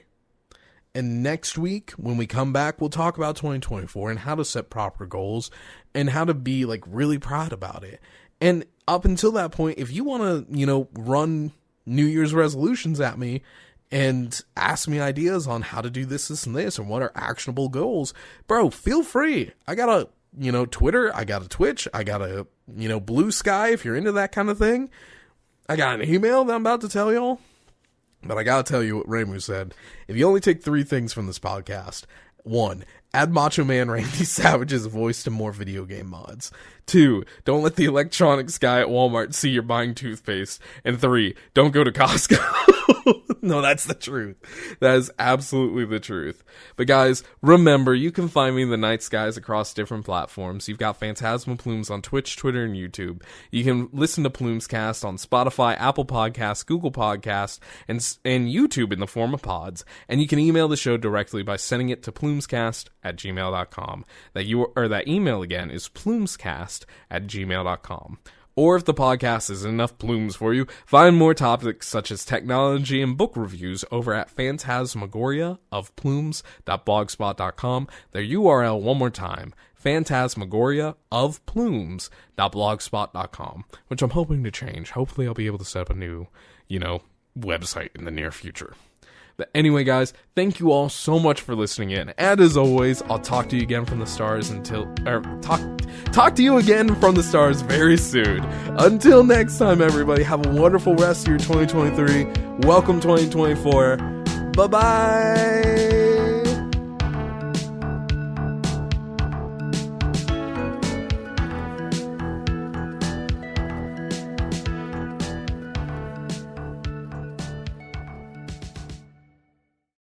And next week, when we come back, we'll talk about 2024 and how to set proper goals and how to be like really proud about it. And up until that point, if you want to, run New Year's resolutions at me and ask me ideas on how to do this, and this, and what are actionable goals, bro, feel free. I got a, Twitter, I got a Twitch, I got a, Blue Sky if you're into that kind of thing. I got an email that I'm about to tell y'all. But I gotta tell you what Remu said. If you only take 3 things from this podcast: 1, add Macho Man Randy Savage's voice to more video game mods. 2, don't let the electronics guy at Walmart see you're buying toothpaste. And 3, don't go to Costco. No, that's the truth. That is absolutely the truth. But guys, remember, you can find me in the night skies across different platforms. You've got PhantasmaPlumes on Twitch, Twitter, and YouTube. You can listen to PlumesCast on Spotify, Apple Podcasts, Google Podcasts, and YouTube in the form of pods. And you can email the show directly by sending it to PlumesCast@gmail.com. That email again is PlumesCast@gmail.com. Or if the podcast isn't enough plumes for you, find more topics such as technology and book reviews over at phantasmagoriaofplumes.blogspot.com. Their URL one more time, phantasmagoriaofplumes.blogspot.com, which I'm hoping to change. Hopefully I'll be able to set up a new, website in the near future. But anyway, guys, thank you all so much for listening in. And as always, I'll talk to you again from the stars talk to you again from the stars very soon. Until next time, everybody, have a wonderful rest of your 2023. Welcome 2024. Bye-bye.